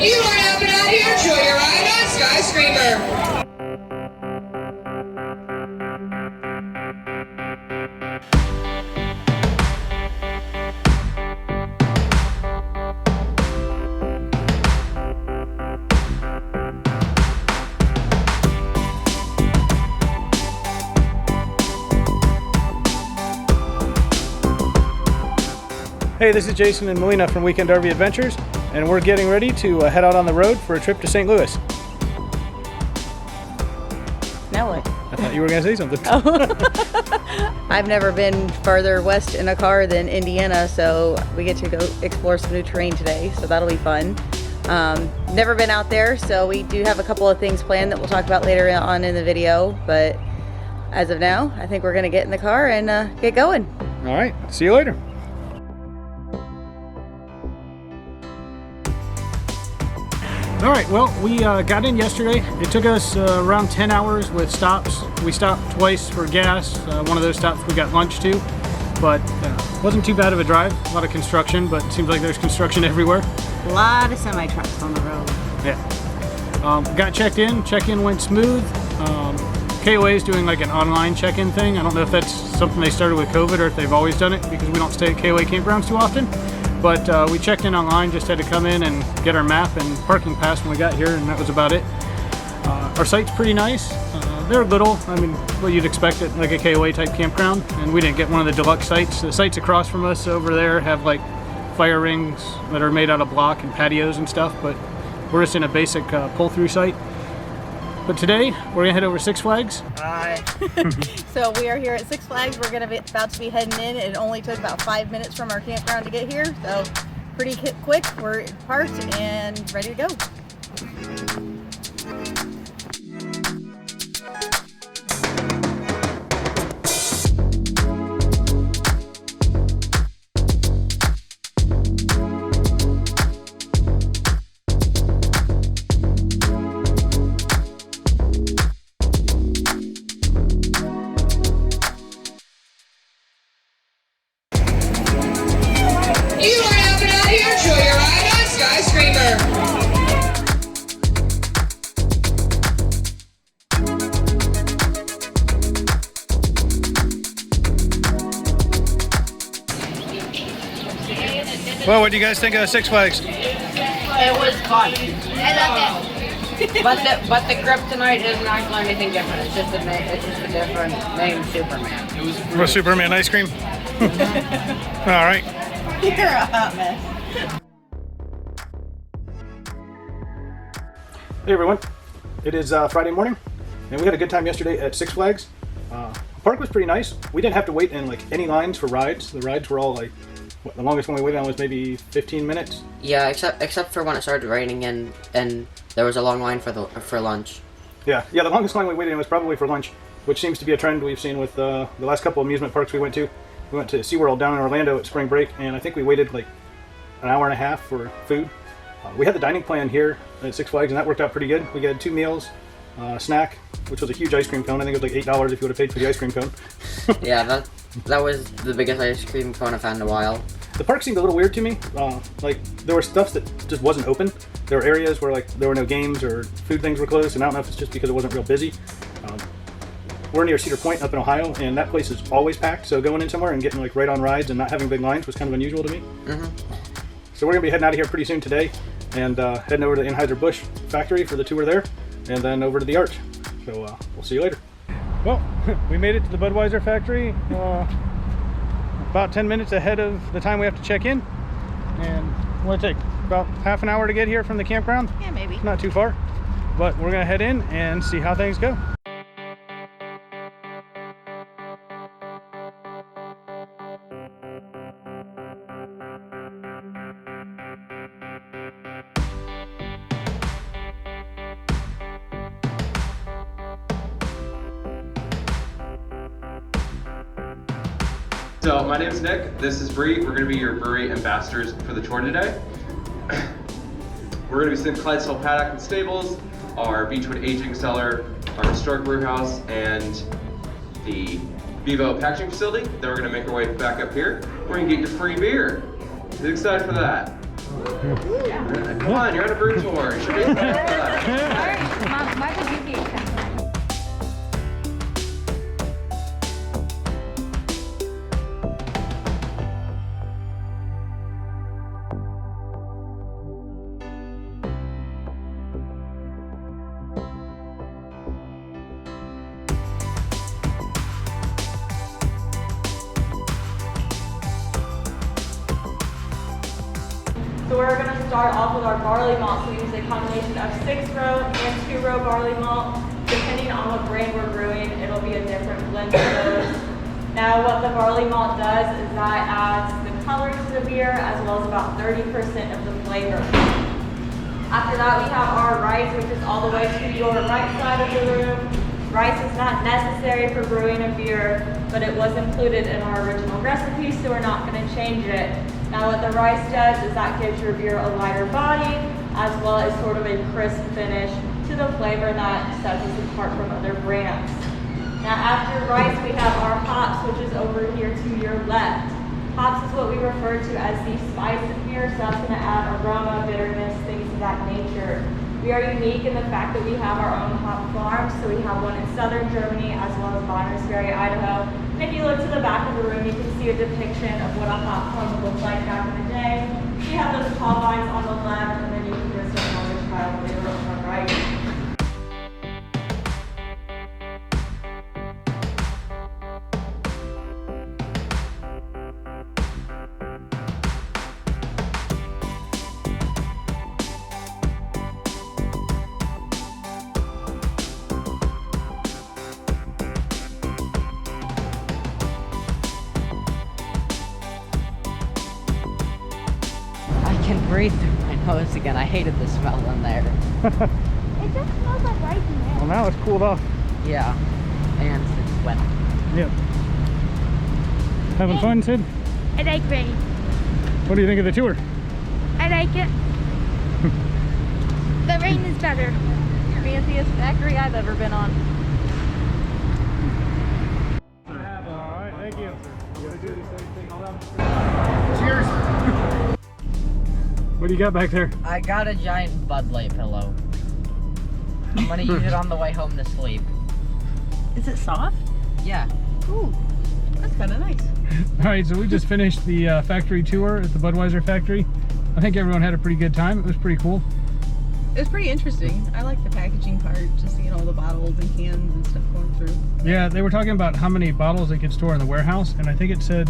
You are having out here, enjoy your ride on Skyscraper. Hey, this is Jason and Melina from Weekend RV Adventures, and we're getting ready to head out on the road for a trip to St. Louis. Now what? I thought you were going to say something. Oh. I've never been farther west in a car than Indiana, so we get to go explore some new terrain today, so that'll be fun. Never been out there, so we do have a couple of things planned that we'll talk about later on in the video, but as of now, I think we're going to get in the car and get going. All right, see you later. All right, well, we got in yesterday. It took us around 10 hours with stops. We stopped twice for gas. One of those stops we got lunch to, but wasn't too bad of a drive. A lot of construction, but it seems like there's construction everywhere. A lot of semi-trucks on the road. Yeah. Got checked in. Check-in went smooth. KOA is doing like an online check-in thing. I don't know if that's something they started with COVID or if they've always done it because we don't stay at KOA campgrounds too often. But we checked in online, just had to come in and get our map and parking pass when we got here, and that was about it. Our site's pretty nice. They're little, I mean, what you'd expect at like a KOA type campground, and we didn't get one of the deluxe sites. The sites across from us over there have like fire rings that are made out of block and patios and stuff, but we're just in a basic pull-through site. But today, we're gonna head over Six Flags. Hi. So we are here at Six Flags. We're gonna be about to be heading in. It only took about 5 minutes from our campground to get here, so pretty quick. We're parked and ready to go. Well, what do you guys think of Six Flags? It was fun. I loved it. But the kryptonite isn't actually anything different. It's just a different name, Superman. For Superman ice cream? All right. You're a hot mess. Hey everyone, it is Friday morning, and we had a good time yesterday at Six Flags. The park was pretty nice. We didn't have to wait in like any lines for rides. The rides were all like, the longest one we waited on was maybe 15 minutes. Yeah, except for when it started raining and there was a long line for lunch. Yeah, the longest line we waited in was probably for lunch, which seems to be a trend we've seen with the last couple of amusement parks we went to. We went to SeaWorld down in Orlando at spring break, and I think we waited like an hour and a half for food. We had the dining plan here at Six Flags, and that worked out pretty good. We had 2 meals, a snack, which was a huge ice cream cone. I think it was like $8 if you would have paid for the ice cream cone. Yeah, that was the biggest ice cream cone I've had in a while. The park seemed a little weird to me. Like there were stuff that just wasn't open. There were areas where like there were no games or food things were closed, and I don't know if it's just because it wasn't real busy. We're near Cedar Point up in Ohio, and that place is always packed. So going in somewhere and getting like right on rides and not having big lines was kind of unusual to me. So we're gonna be heading out of here pretty soon today, and heading over to the Anheuser-Busch factory for the tour there, and then over to the Arch. So we'll see you later. Well, we made it to the Budweiser factory about 10 minutes ahead of the time we have to check in, and what did it take? About half an hour to get here from the campground? Yeah, maybe. Not too far, but we're gonna head in and see how things go. So my name is Nick, this is Bree. We're going to be your brewery ambassadors for the tour today. We're going to be seeing Clydesdale Paddock and Stables, our Beechwood Aging Cellar, our historic brew house, and the Bevo packaging facility. Then we're going to make our way back up here. We're going to get you free beer. Who's excited for that? Come on, you're on a brew tour. You should be excited for that. My Suzuki is kind of So we're going to start off with our barley malt. So we use a combination of 6-row and 2-row barley malt. Depending on what brand we're brewing, it'll be a different blend of those. Now what the barley malt does is that adds the color to the beer as well as about 30% of the flavor. After that we have our rice, which is all the way to your right side of the room. Rice is not necessary for brewing a beer, but it was included in our original recipe, so we're not going to change it. Now what the rice does is that gives your beer a lighter body, as well as sort of a crisp finish to the flavor that sets us apart from other brands. Now after rice, we have our hops, which is over here to your left. Hops is what we refer to as the spice of beer, so that's going to add aroma, bitterness, things of that nature. We are unique in the fact that we have our own hop farm, so we have one in southern Germany as well as Bonners Ferry, Idaho. And if you look to the back of the room, you can see a depiction of what a hop farm would look like back in the day. We have those tall vines on the left, and then you can just see another style flavor on the right. I can breathe through my nose again. I hated the smell in there. It just smells like rice in there. Well, now it's cooled off. Yeah, and it's wet. Yep. Having fun, Sid? I like rain. What do you think of the tour? I like it. The rain is better. Fanciest factory I've ever been on. Alright, thank you. Cheers! What do you got back there? I got a giant Bud Light pillow. I'm gonna use it on the way home to sleep. Is it soft? Yeah. Ooh, that's kind of nice. Alright, so we just finished the factory tour at the Budweiser factory. I think everyone had a pretty good time. It was pretty cool. It was pretty interesting. I like the packaging part, just seeing all the bottles and cans and stuff going through. Yeah, they were talking about how many bottles they could store in the warehouse, and I think it said,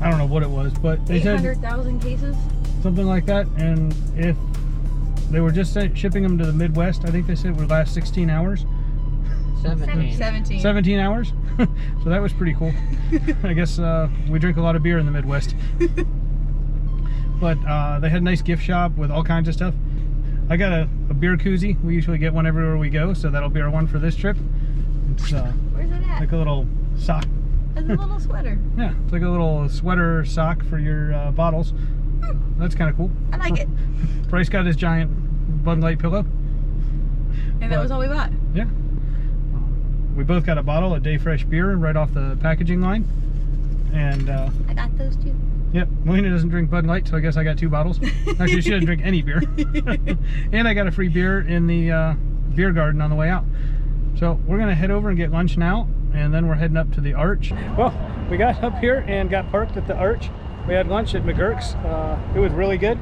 I don't know what it was, but they said 800,000 cases? something like that, and if they were just shipping them to the Midwest, I think they said it would last 16 hours. 17. 17 hours? So that was pretty cool. I guess we drink a lot of beer in the Midwest. But they had a nice gift shop with all kinds of stuff. I got a beer koozie. We usually get one everywhere we go, so that'll be our one for this trip. It's Where's it at? like a little sock. It's a little sweater. Yeah, it's like a little sweater sock for your bottles. That's kind of cool. I like it. Bryce got his giant Bud Light pillow. And that was all we bought. Yeah. We both got a bottle of Day Fresh beer right off the packaging line. And I got those too. yep, Melina doesn't drink Bud Light, so I guess I got 2 bottles. Actually, she doesn't drink any beer. And I got a free beer in the beer garden on the way out. So we're gonna head over and get lunch now, and then we're heading up to the Arch. Well, we got up here and got parked at the Arch. We had lunch at McGurk's. It was really good.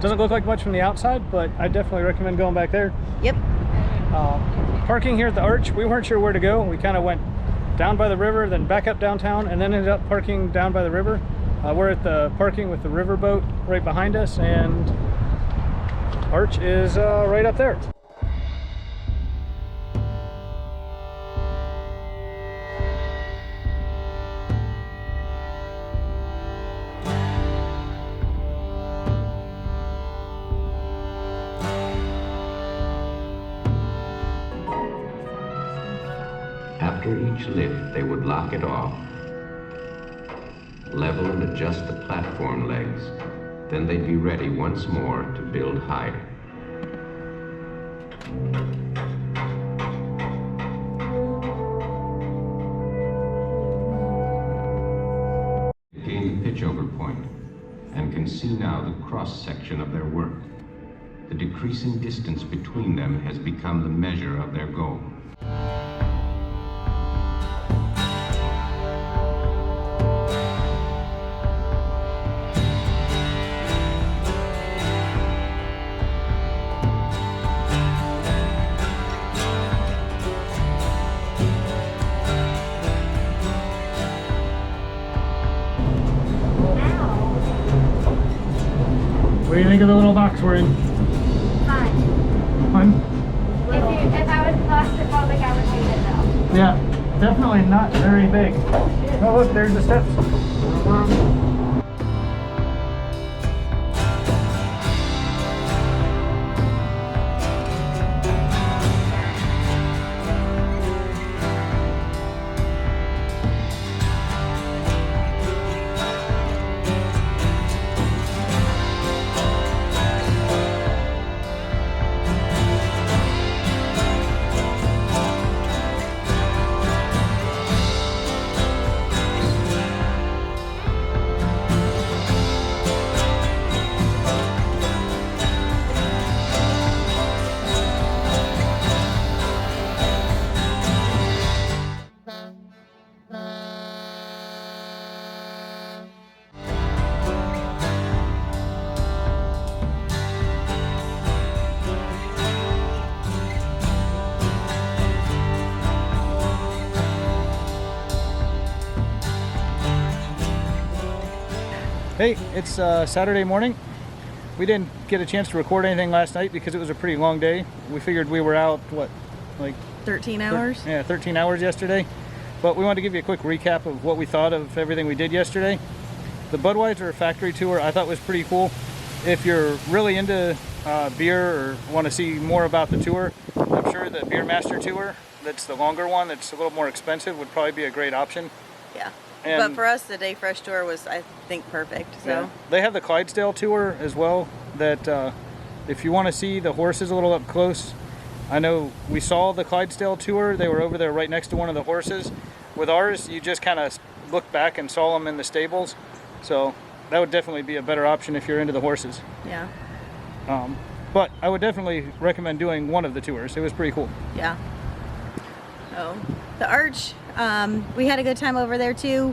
Doesn't look like much from the outside, but I definitely recommend going back there. Yep. Parking here at the Arch, we weren't sure where to go. We kind of went down by the river, then back up downtown, and then ended up parking down by the river. We're at the parking with the riverboat right behind us, and Arch is right up there. After each lift, they would lock it off, level and adjust the platform legs. Then they'd be ready once more to build higher. Gain the pitchover point and can see now the cross-section of their work. The decreasing distance between them has become the measure of their goal. What do you think of the little box we're in? Fine. Fun? If I was claustrophobic, I would hate it though. Yeah, definitely not very big. Oh look, there's the steps. Hey, it's Saturday morning. We didn't get a chance to record anything last night because it was a pretty long day. We figured we were out, what, like 13 hours? Yeah, 13 hours yesterday. But we wanted to give you a quick recap of what we thought of everything we did yesterday. The Budweiser factory tour I thought was pretty cool. If you're really into beer or want to see more about the tour, I'm sure the Beer Master tour, that's the longer one, that's a little more expensive, would probably be a great option. Yeah. And but for us, the Day Fresh tour was, I think, perfect. So yeah. They have the Clydesdale tour as well, that if you want to see the horses a little up close, I know we saw the Clydesdale tour. They were over there right next to one of the horses. With ours, you just kind of looked back and saw them in the stables. So that would definitely be a better option if you're into the horses. yeah. But I would definitely recommend doing one of the tours. It was pretty cool. Yeah. Oh, the Arch, we had a good time over there too.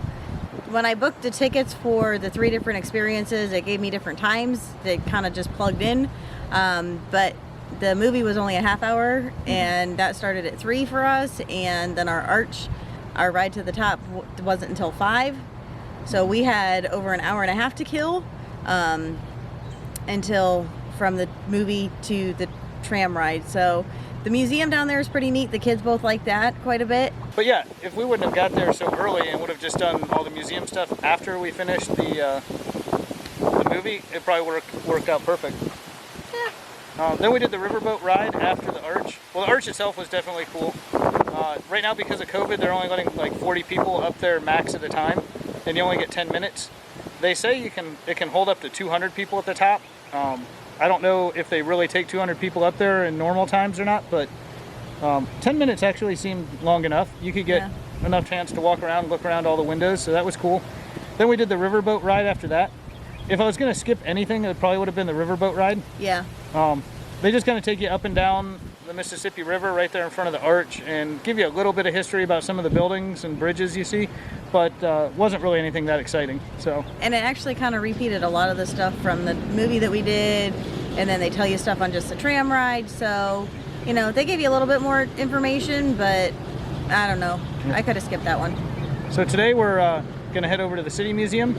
When I booked the tickets for the 3 different experiences, it gave me different times that kind of just plugged in. But the movie was only a half hour, and that started at 3 for us. And then our Arch, our ride to the top wasn't until 5. So we had over an hour and a half to kill until from the movie to the tram ride. So the museum down there is pretty neat. The kids both like that quite a bit. But yeah, if we wouldn't have got there so early and would have just done all the museum stuff after we finished the movie, it probably worked out perfect. Yeah. Then we did the riverboat ride after the Arch. Well, the Arch itself was definitely cool. Right now, because of COVID, they're only letting like 40 people up there max at a time, and you only get 10 minutes. They say it can hold up to 200 people at the top. I don't know if they really take 200 people up there in normal times or not, but 10 minutes actually seemed long enough. You could get enough chance to walk around, look around all the windows, so that was cool. Then we did the riverboat ride after that. If I was going to skip anything, it probably would have been the riverboat ride. Yeah. They just kind of take you up and down the Mississippi River right there in front of the Arch and give you a little bit of history about some of the buildings and bridges you see, but wasn't really anything that exciting. So. And it actually kind of repeated a lot of the stuff from the movie that we did, and then they tell you stuff on just the tram ride. So, you know, they gave you a little bit more information, but I don't know. I could have skipped that one. So today we're going to head over to the City Museum.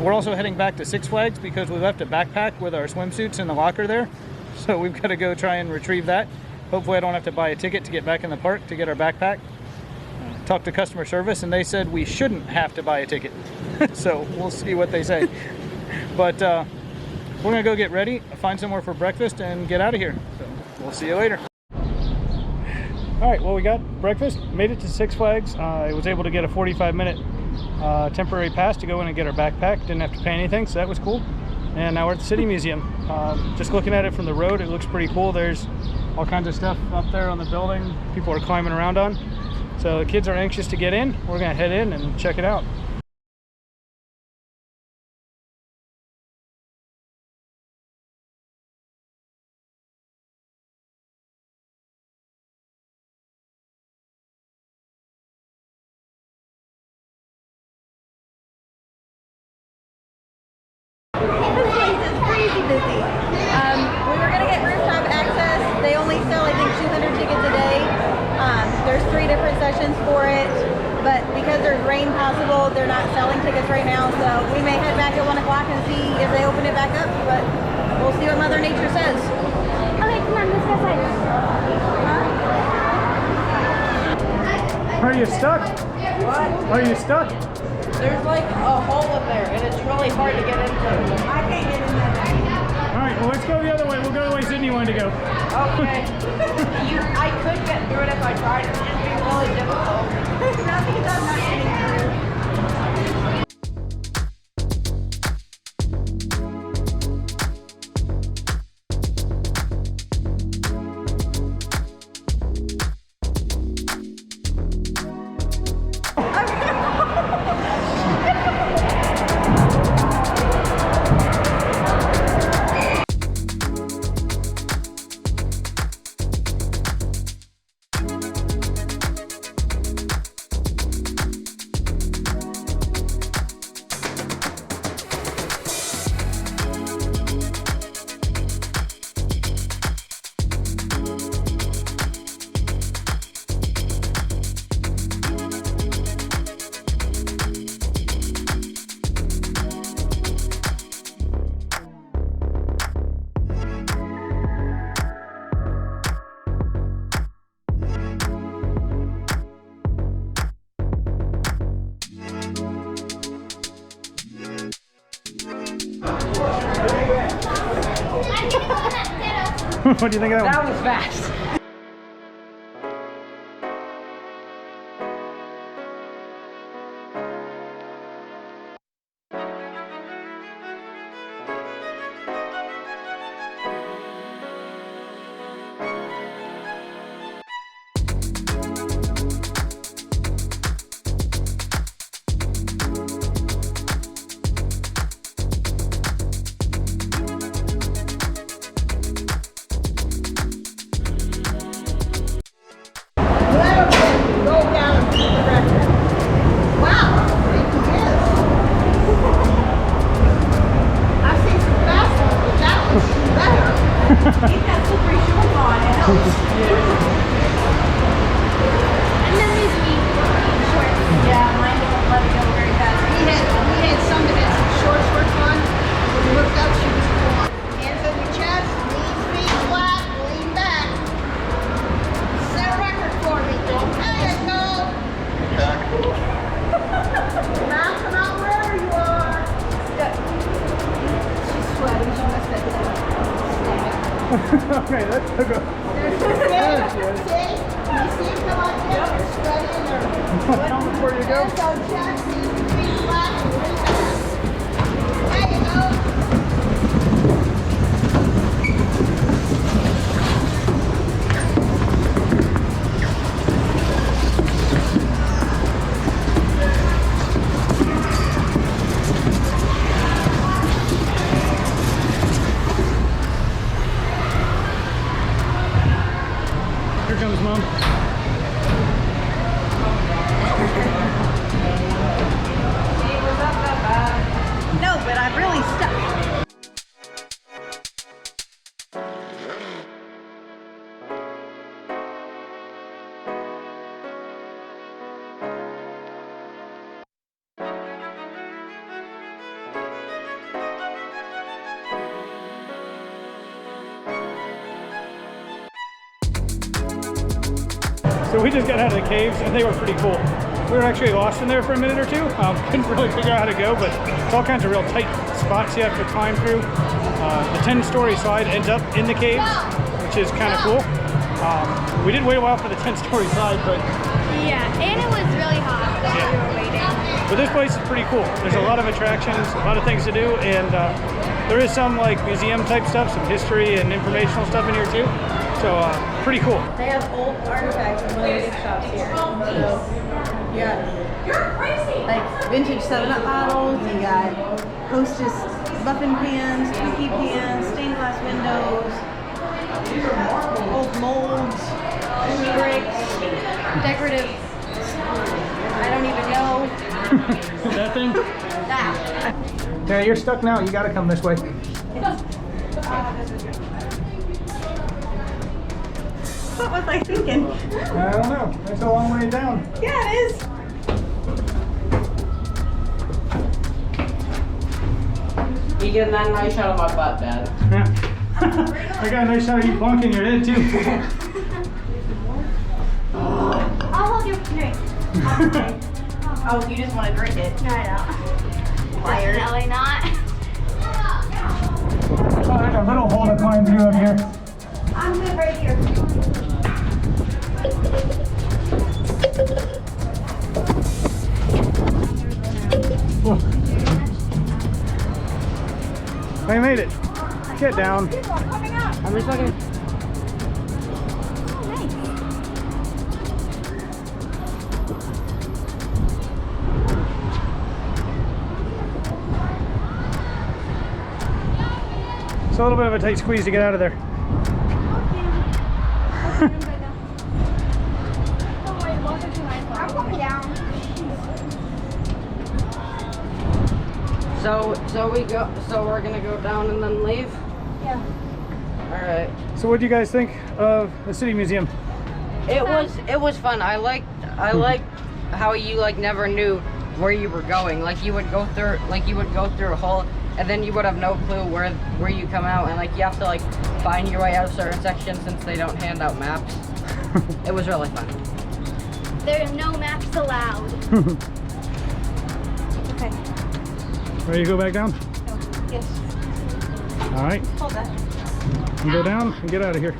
We're also heading back to Six Flags because we left a backpack with our swimsuits in the locker there. So we've got to go try and retrieve that. Hopefully I don't have to buy a ticket to get back in the park to get our backpack. Talked to customer service and they said we shouldn't have to buy a ticket. So we'll see what they say. But we're going to go get ready, find somewhere for breakfast, and get out of here. So we'll see you later. All right, well, we got breakfast, made it to Six Flags. I was able to get a 45-minute temporary pass to go in and get our backpack. Didn't have to pay anything, so that was cool. And now we're at the City Museum. Just looking at it from the road, it looks pretty cool. There's all kinds of stuff up there on the building people are climbing around on. So the kids are anxious to get in. We're gonna head in and check it out. busy. We were gonna get rooftop access. They only sell, I think, 200 tickets a day. There's 3 different sessions for it, but because there's rain possible, they're not selling tickets right now. So we may head back at 1 o'clock and see if they open it back up, but we'll see what Mother Nature says. Okay, come on, let's go inside. Are you stuck? What? Are you stuck? There's like a hole in there, and it's really hard to get into. I can't get in there. All right, well, let's go the other way. We'll go the way Sydney wanted to go. Okay. I could get through it if I tried. It's just be really difficult. Nothing is not getting through. What do you think of that one? That was fast. Okay, let's go. Before you go. Here comes Mom. No, but I'm really stuck. So we just got out of the caves and they were pretty cool. We were actually lost in there for a minute or two. Couldn't really figure out how to go, but it's all kinds of real tight spots you have to climb through. The 10-story slide ends up in the caves, which is kind of cool. We did wait a while for the 10-story slide, but Yeah, and it was really hot while we were waiting. but this place is pretty cool. There's a lot of attractions, a lot of things to do, and there is some like museum type stuff, some history and informational stuff in here too. So pretty cool. They have old artifacts and one of the gift shops here. So you got like vintage 7-Up bottles, you got Hostess muffin pans, cookie pans, stained glass windows, old molds, bricks, decorative, I don't even know. That thing? That. Yeah, you're stuck now. You gotta come this way. What was I thinking? I don't know. That's a long way down. Yeah, it is. You getting that nice shot of my butt, Dad? Yeah. I got a nice shot of you bonking your head too. I'll hold your drink. Oh, you just want to drink it? No, I don't. Definitely not. Oh, there's a little hole to climb through up here. I'm good right here. I made it. Get down. How many seconds? It's a little bit of a tight squeeze to get out of there. I'm coming down. So we're gonna go down and then leave? Yeah. Alright. So what do you guys think of the City Museum? It was fun. I liked how you like never knew where you were going. Like you would go through a hole and then you would have no clue where you come out, and like you have to like find your way out of certain sections since they don't hand out maps. It was really fun. There are no maps allowed. Okay. Ready to go back down? Yes. All right. Hold that. You go down and get out of here.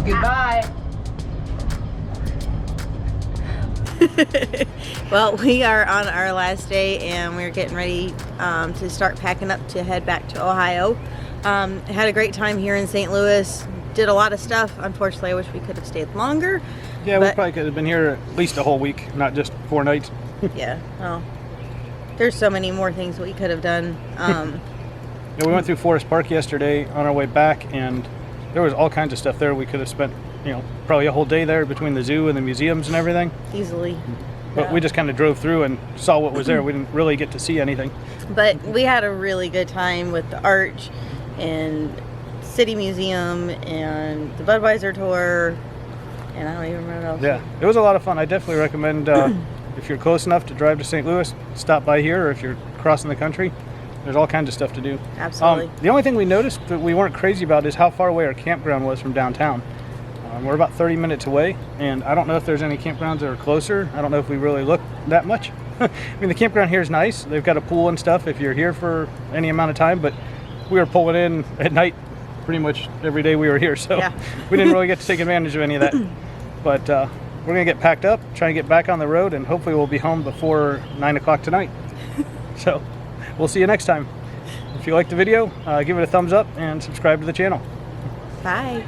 Goodbye. Well, we are on our last day and we're getting ready to start packing up to head back to Ohio. Had a great time here in St. Louis. Did a lot of stuff. Unfortunately, I wish we could have stayed longer. Yeah, we probably could have been here at least a whole week, not just 4 nights. Yeah, well, there's so many more things we could have done. Yeah, we went through Forest Park yesterday on our way back, and there was all kinds of stuff there. We could have spent, probably a whole day there between the zoo and the museums and everything. Easily. But we just kind of drove through and saw what was there. We didn't really get to see anything. But we had a really good time with the Arch and City Museum and the Budweiser tour, and I don't even remember what else. Yeah, it was a lot of fun. I definitely recommend if you're close enough to drive to St. Louis, stop by here, or if you're crossing the country, there's all kinds of stuff to do. Absolutely. The only thing we noticed that we weren't crazy about is how far away our campground was from downtown. We're about 30 minutes away, and I don't know if there's any campgrounds that are closer. I don't know if we really looked that much. I mean, the campground here is nice. They've got a pool and stuff if you're here for any amount of time, but we were pulling in at night pretty much every day we were here, so we didn't really get to take advantage of any of that. But we're going to get packed up, try and get back on the road, and hopefully we'll be home before 9 o'clock tonight. So we'll see you next time. If you liked the video, give it a thumbs up and subscribe to the channel. Bye.